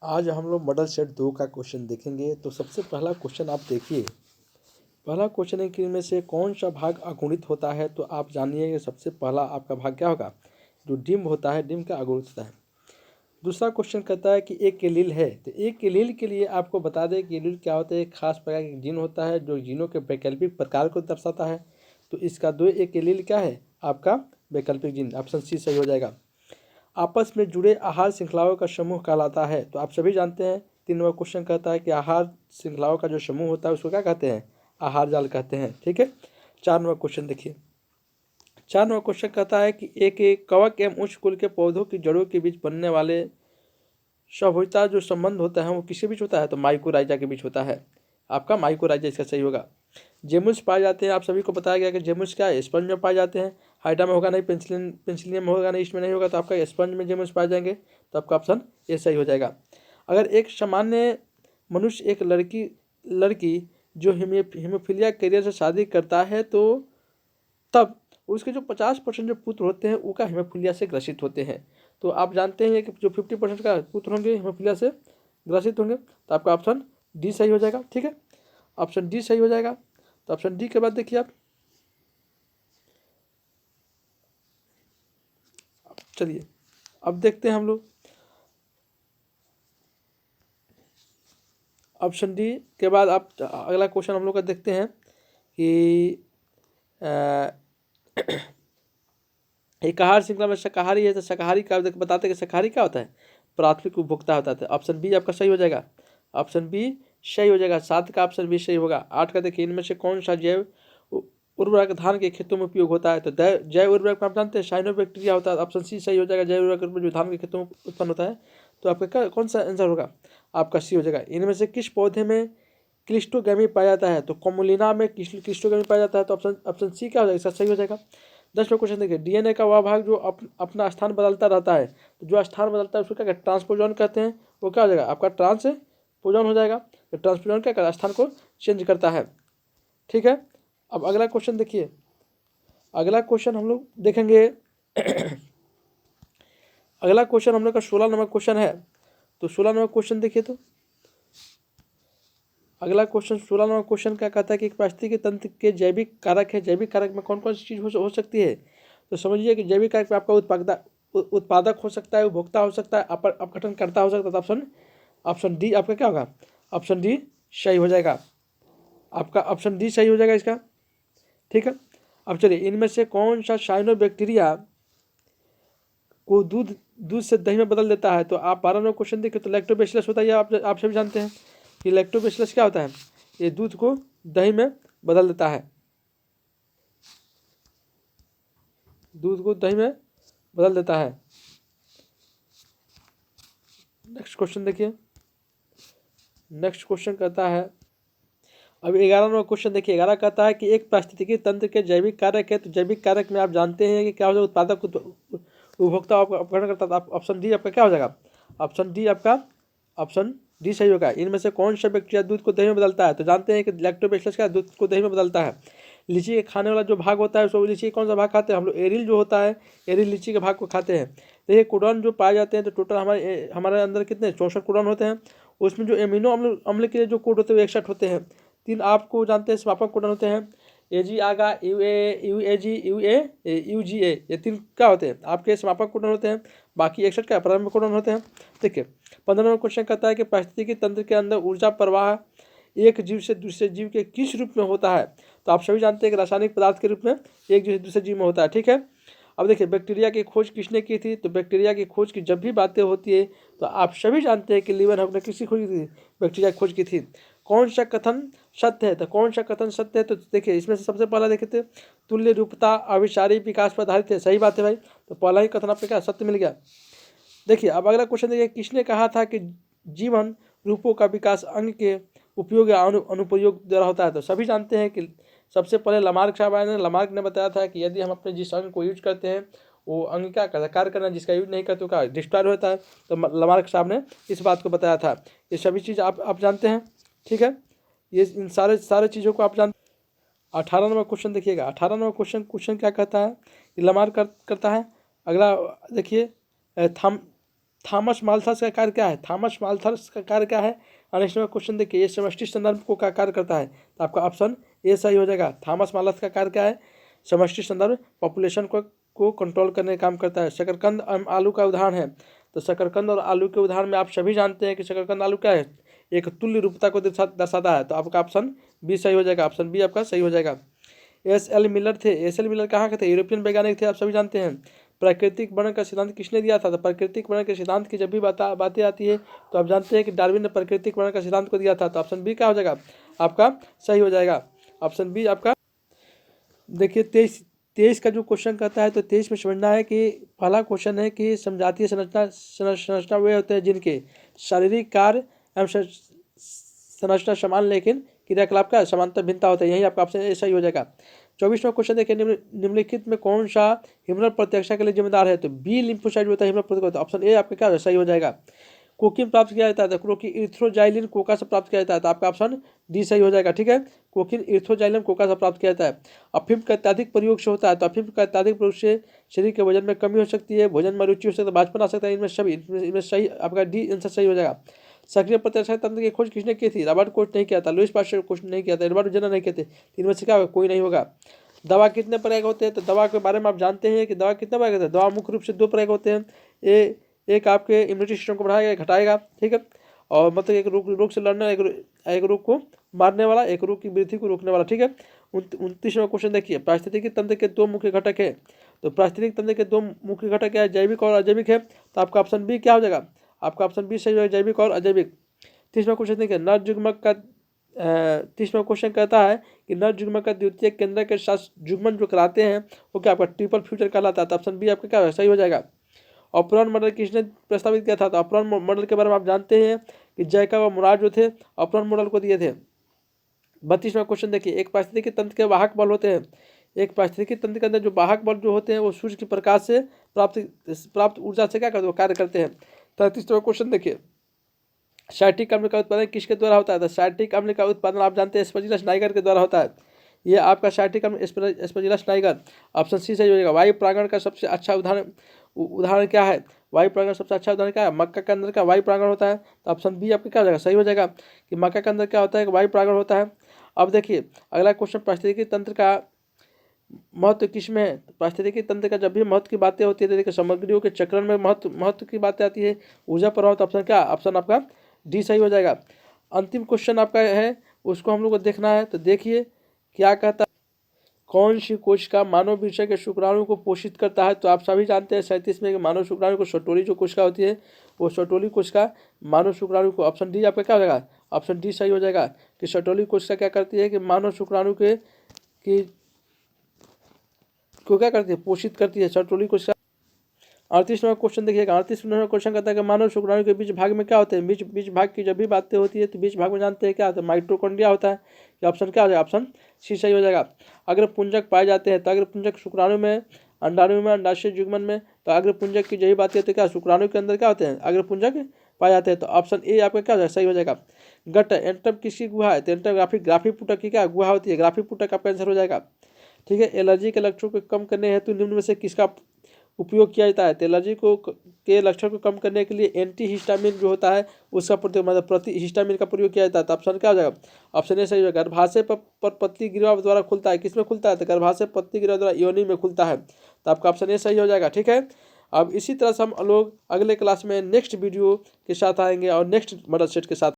आज हम लोग मॉडल सेट 2 का क्वेश्चन देखेंगे। तो सबसे पहला क्वेश्चन आप देखिए। पहला क्वेश्चन है कि इनमें से कौन सा भाग अगुणित होता है। तो आप जानिए कि सबसे पहला आपका भाग क्या होगा, जो डिम्ब होता है, डिम्ब का अगुणित होता है। दूसरा क्वेश्चन कहता है कि एक एलील है। तो एक एलील के लिए आपको बता दें कि एलील क्या होता है। एक खास प्रकार का जीन होता है जो जीनों के वैकल्पिक प्रकार को दर्शाता है। तो इसका एक एलील क्या है, आपका वैकल्पिक जीन। ऑप्शन सी सही हो जाएगा। आपस में जुड़े आहार श्रृंखलाओं का समूह कहलाता है। तो आप सभी जानते हैं 3 नंबर क्वेश्चन कहता है कि आहार श्रृंखलाओं का जो समूह होता है उसको क्या कहते हैं, आहार जाल कहते हैं। ठीक है। 4 नंबर क्वेश्चन देखिए। 4 नंबर क्वेश्चन कहता है कि एक कवक एवं उच्च कुल के पौधों की जड़ों के बीच बनने वाले सभ्यता जो संबंध होता है वो किसके बीच होता है। तो माइकोराइजा के बीच होता है। आपका माइकोराइजा इसका सही होगा। जेमुस पाए जाते हैं, आप सभी को बताया गया कि जेमुस क्या है, स्पंज में पाए जाते हैं। हाइड्रा में होगा नहीं, पेंसिलियम में होगा नहीं, इसमें नहीं होगा। तो आपका स्पंज में जेमुस पाए जाएंगे। तो आपका ऑप्शन ये सही हो जाएगा। अगर एक सामान्य मनुष्य एक लड़की जो हीमोफीलिया कैरियर से शादी करता है तो तब उसके जो 50% जो पुत्र होते हैं वो का हीमोफीलिया से ग्रसित होते हैं। तो आप जानते हैं कि जो 50% का पुत्र होंगे हीमोफीलिया से ग्रसित होंगे। तो आपका ऑप्शन डी सही हो जाएगा। ठीक है, ऑप्शन डी सही हो जाएगा। तो ऑप्शन डी के बाद देखिए आप, चलिए अब देखते हैं हम लोग ऑप्शन डी के बाद। आप अगला क्वेश्चन हम लोग का देखते हैं कि एक आहार श्रृंखला में शाकाहारी है। तो शाकाहारी का बताते हैं कि शाकाहारी क्या होता है, प्राथमिक उपभोक्ता होता है। ऑप्शन बी आपका सही हो जाएगा। ऑप्शन बी सही हो जाएगा। 7 का ऑप्शन बी सही होगा। 8 का देखिए, इनमें से कौन सा जैव उर्वरक धान के खेतों में उपयोग होता है। तो जैव उर्वरक में आप जानते हैं साइनोबैक्टीरिया होता है। ऑप्शन सी सही हो जाएगा। जैव उर्वरक में जो धान के खेतों में उत्पन्न होता है। तो आपका कौन सा आंसर होगा, आपका सी हो जाएगा। इनमें से किस पौधे में क्लिस्टोगैमी पाया जाता है। तो कोमुलिना में क्लिस्टोगैमी पाया जाता है। तो ऑप्शन सी क्या हो जाएगा, इसका सही हो जाएगा। 10वां क्वेश्चन देखिए। डीएनए का वह भाग जो अपना स्थान बदलता रहता है। तो जो स्थान बदलता है उसको क्या कहते हैं, ट्रांसपोजन कहते हैं। वो क्या हो जाएगा, आपका ट्रांसपोजन हो जाएगा। तो ट्रांसपोजन क्या करता है, स्थान को चेंज करता है। ठीक है। अब अगला क्वेश्चन देखिए। अगला क्वेश्चन हम लोग देखेंगे अगला क्वेश्चन हम लोग का 16 नंबर क्वेश्चन है। तो 16 नंबर क्वेश्चन देखिए। तो अगला क्वेश्चन 16 नंबर क्वेश्चन क्या कहता है कि पारिस्थितिकी तंत्र के जैविक कारक है। जैविक कारक में कौन कौन सी चीज़ हो सकती है। तो समझिए कि जैविक कारक में आपका उत्पादक हो सकता है, उपभोक्ता हो सकता है, अपघटनकर्ता हो सकता है। तो ऑप्शन डी आपका क्या होगा, ऑप्शन डी सही हो जाएगा। आपका ऑप्शन डी सही हो जाएगा इसका। ठीक है। अब चलिए, इनमें से कौन सा साइनोबैक्टीरिया को दूध से दही में बदल देता है। तो आप 12 नंबर क्वेश्चन देखिए। तो लैक्टोबैसिलस होता है, आप सभी जानते हैं कि लैक्टोबैसिलस क्या होता है, ये दूध को दही में बदल देता है। दूध को दही में बदल देता है। नेक्स्ट क्वेश्चन देखिए। नेक्स्ट क्वेश्चन कहता है, अब 11 नंबर क्वेश्चन देखिए। 11 कहता है कि एक पारिस्थितिकी तंत्र के जैविक कारक है। तो जैविक कारक में आप जानते हैं कि क्या हो जाएगा, उत्पादक, उपभोक्ता, अपघटन करता। ऑप्शन डी आपका क्या हो जाएगा, ऑप्शन डी आपका ऑप्शन डी सही होगा। इनमें से कौन सा बैक्टीरिया दूध को दही में बदलता है। तो जानते हैं कि लैक्टोबैसिलस का दूध को दही में बदलता है। लीची के खाने वाला जो भाग होता है उसको, लीची कौन सा भाग खाते हैं हम लोग, एरिल जो होता है, एरिल लीची के भाग को खाते हैं। तो ये कोडॉन जो पाए जाते हैं, तो टोटल हमारे अंदर कितने 64 कोडॉन होते हैं। उसमें जो एमिनो अम्ल के लिए जो कोड होते हैं वो 61 होते हैं। 3 आपको जानते हैं समापक कोडॉन होते हैं, एजी आगा, यूएजी, यूजीए, ये 3 क्या होते हैं, आपके समापक कोडॉन होते हैं। बाकी 61 क्या प्रारंभिक कोडॉन होते हैं। देखिए 15 नंबर क्वेश्चन कहता है कि पारिस्थितिकी तंत्र के अंदर ऊर्जा प्रवाह एक जीव से दूसरे जीव के किस रूप में होता है। तो आप सभी जानते हैं कि रासायनिक पदार्थ के रूप में एक जीव से दूसरे जीव में होता है। ठीक है। अब देखिए, बैक्टीरिया की खोज किसने की थी। तो बैक्टीरिया की खोज की जब भी बातें होती है तो आप सभी जानते हैं कि लीवन ने किसकी खोज की थी, बैक्टीरिया की खोज की थी। कौन सा कथन सत्य है। तो कौन सा कथन सत्य है। तो देखिए, इसमें से सबसे पहला देखे थे, तुल्य रूपता अविचारी विकास पर आधारित है। सही बात है भाई। तो पहला ही कथन आपको क्या सत्य मिल गया। देखिए अब अगला क्वेश्चन देखिए, किसने कहा था कि जीवन रूपों का विकास अंग के उपयोग या अनुप्रयोग द्वारा होता है। तो सभी जानते हैं कि सबसे पहले लमार्क साहब आए। लमार्क ने बताया था कि यदि हम अपने जिस अंग को यूज करते हैं वो अंग क्या करता है, कार्य करना, जिसका यूज नहीं करते का डिस्ट्रॉय होता है। तो लमार्क साहब ने इस बात को बताया था। ये सभी चीज़ आप जानते हैं। ठीक है, ये इन सारे चीज़ों को आप जानते। 18 नंबर क्वेश्चन देखिएगा। 18 नंबर क्वेश्चन क्या कहता है, लमार्क करता है। अगला देखिए, थॉमस माल्थस का कार्य क्या है? थॉमस माल्थस का कार्य क्या है? और नेक्स्ट नंबर क्वेश्चन देखिए, ये समष्टि संदर्भ को का कार्य करता है, तो आपका ऑप्शन ए सही हो जाएगा। थॉमस माल्थस का कार्य क्या है? समष्टि संदर्भ पॉपुलेशन को कंट्रोल करने का काम करता है। शकरकंद आलू का उदाहरण है, तो शकरकंद और आलू के उदाहरण में आप सभी जानते हैं कि शकरकंद आलू क्या है? एक तुल्य रूपता को दर्शाता है, तो आपका ऑप्शन बी सही हो जाएगा। ऑप्शन बी आपका सही हो जाएगा। एस.एल. मिलर थे। एस.एल. मिलर कहाँ के थे? यूरोपियन वैज्ञानिक थे, आप सभी जानते हैं। प्राकृतिक वर्णन का सिद्धांत किसने दिया था? तो प्राकृतिक वर्णन के सिद्धांत की जब भी बातें आती है तो आप जानते हैं कि डार्विन ने प्राकृतिक वर्णन का सिद्धांत को दिया था, तो ऑप्शन बी क्या हो जाएगा? आपका सही हो जाएगा। ऑप्शन बी आपका। देखिए 23 का जो क्वेश्चन कहता है, तो 23 में समझना है कि पहला क्वेश्चन है कि समजातीय संरचना वे होते हैं जिनके शारीरिक कार्य एवं संरचना समान लेकिन क्रियाकलाप का समांतर भिन्नता होता है। यही आपका ऑप्शन ए सही हो जाएगा। 24वां क्वेश्चन देखिए, निम्नलिखित में कौन सा ह्यूमरल प्रतिरक्षा के लिए जिम्मेदार है? तो बी लिम्फोसाइट होता है ह्यूमरल प्रतिरक्षा। ऑप्शन ए आपका क्या सही हो जाएगा। कोकीन प्राप्त किया जाता है, तो कोकीन इर्थ्रोजाइलिन कोका से प्राप्त किया जाता है, तो आपका ऑप्शन डी सही हो जाएगा। ठीक है, कोकीन इर्थ्रोजाइलिन कोका से प्राप्त किया जाता है। अफीम का अत्यधिक प्रयोग से होता है, तो अफीम का अत्यधिक प्रयोग से शरीर के वजन में कमी हो सकती है, भोजन में रुचि हो सकती है, बांझपन आ सकता है। इनमें सही आपका डी आंसर सही हो जाएगा। सक्रिय प्रतिरक्षा तंत्र की खोज किसने की थी? रॉबर्ट कोच नहीं किया था, लुईस पास्चर कोच नहीं किया था, एडवर्ड जेनर नहीं किए थे। इनमें से क्या होगा? कोई नहीं होगा। दवा कितने प्रयोग होते हैं? तो दवा के बारे में आप जानते हैं कि दवा कितने प्रयोग होते हैं? दवा मुख्य रूप से 2 प्रयोग होते हैं। एक आपके इम्यूनिटी सिस्टम को बढ़ाएगा, घटाएगा, ठीक है, और मतलब एक रोग से लड़ने, एक रोग को मारने वाला, एक रोग की वृद्धि को रोकने वाला। ठीक है। 29वां क्वेश्चन देखिए, पारिस्थितिकी तंत्र के 2 मुख्य घटक है, तो पारिस्थितिक तंत्र के 2 मुख्य घटक क्या है? जैविक और अजैविक है, तो आपका ऑप्शन बी क्या हो जाएगा? आपका ऑप्शन बी सही हो जाएगा, जैविक और अजैविक। 30वां क्वेश्चन देखिए, नर युग्मक का 30वां क्वेश्चन कहता है कि नर युग्मक का द्वितीय केंद्र के साथ युग्मन जो कराते हैं वो क्या आपका ट्रिपल फ्यूजन कहलाता है, तो ऑप्शन बी आपका क्या सही हो जाएगा। ऑपरॉन मॉडल किसने प्रस्तावित किया था? तो ऑपरॉन मॉडल के बारे में आप जानते हैं कि जैकब और मुराद जो थे ऑपरॉन मॉडल को दिए थे। 32वां क्वेश्चन देखिए, एक पारिस्थितिकी तंत्र के वाहक बल होते हैं, एक पारिस्थितिकी तंत्र के अंदर जो वाहक बल जो होते हैं वो सूर्य के प्रकाश से प्राप्त ऊर्जा से क्या करते हैं? कार्य करते हैं। 33वां क्वेश्चन देखिए, साइट्रिक अम्ल का उत्पादन किसके द्वारा होता है? तो साइट्रिक अम्ल का उत्पादन आप जानते हैं एस्परजिलस नाइगर के द्वारा होता है। ये आपका साइट्रिक अम्ल एस्परजिलस नाइगर, ऑप्शन सी सही हो जाएगा। वायु प्रांगण का सबसे अच्छा उदाहरण क्या है? वायु प्रांगण सबसे अच्छा उदाहरण क्या है? मक्का के अंदर का वायु प्रांगण होता है, तो ऑप्शन बी आपका क्या हो जाएगा? सही हो जाएगा कि मक्का के अंदर क्या होता है? वायु प्रांगण होता है। अब देखिए अगला क्वेश्चन, पारिस्थितिकी तंत्र का महत्व किसमें है? पारिस्थितिकी तंत्र का जब भी महत्व की बातें होती है, तो देखिए सामग्रियों के चक्रण में महत्व की बातें आती है, ऊर्जा प्रभाव, तो ऑप्शन क्या? ऑप्शन आपका डी सही हो जाएगा। अंतिम क्वेश्चन आपका है, उसको हम लोग को देखना है, तो देखिए क्या कहता है, कौन सी कोशिका मानव वृषण के शुक्राणु को पोषित करता है? तो आप सभी जानते हैं 37 में मानव शुक्राणु को सटोली जो कोशिका होती है वो सटोली कोशिका मानव शुक्राणु को, ऑप्शन डी आपका क्या हो जाएगा? ऑप्शन डी सही हो जाएगा कि सटोली कोशिका क्या करती है कि मानव शुक्राणु के को क्या करती है? पोषित करती है सटोली कोशिका। 38वां क्वेश्चन देखिएगा, 38वां क्वेश्चन कहता है कि मानव शुक्राणु के बीच भाग में क्या होते हैं? बीच भाग की जब भी बातें होती है तो बीच भाग में जानते हैं क्या होता है? माइटोकॉन्ड्रिया होता है। कि ऑप्शन क्या हो जाएगा? ऑप्शन सी सही हो जाएगा। अग्र पुंजक पाए जाते हैं, तो अग्र पुंजक शुक्राणु में, अंडाणु में, अंडाशय युग्मन में, तो अग्र पुंजक की यही बातें होती है क्या? शुक्राणु के अंदर क्या होते हैं? अग्र पुंजक पाए जाते हैं, तो ऑप्शन ए आपका क्या हो जाएगा? सही हो जाएगा। गट एंटम किसकी गुहा है? तो एंटम ग्राफी पुटक की क्या गुहा होती है? ग्राफी पुटक आपका आंसर हो जाएगा। ठीक है, एलर्जी के लक्षणों को कम करने हेतु निम्न में से किसका उपयोग किया जाता है? तो एलर्जी के लक्षण को कम करने के लिए एंटी हिस्टामिन जो होता है उसका प्रति हिस्टामिन का प्रयोग किया जाता है, तो ऑप्शन क्या हो जाएगा? ऑप्शन ए सही होगा। गर्भाशय पर पत्ती गिरवा द्वारा खुलता है, किसमें खुलता है? तो गर्भाशय पत्ती गिरवा द्वारा योनि में खुलता है, तो आपका ऑप्शन ए सही हो जाएगा। ठीक है, अब इसी तरह से हम लोग अगले क्लास में नेक्स्ट वीडियो के साथ आएंगे और नेक्स्ट मॉडल सेट के साथ।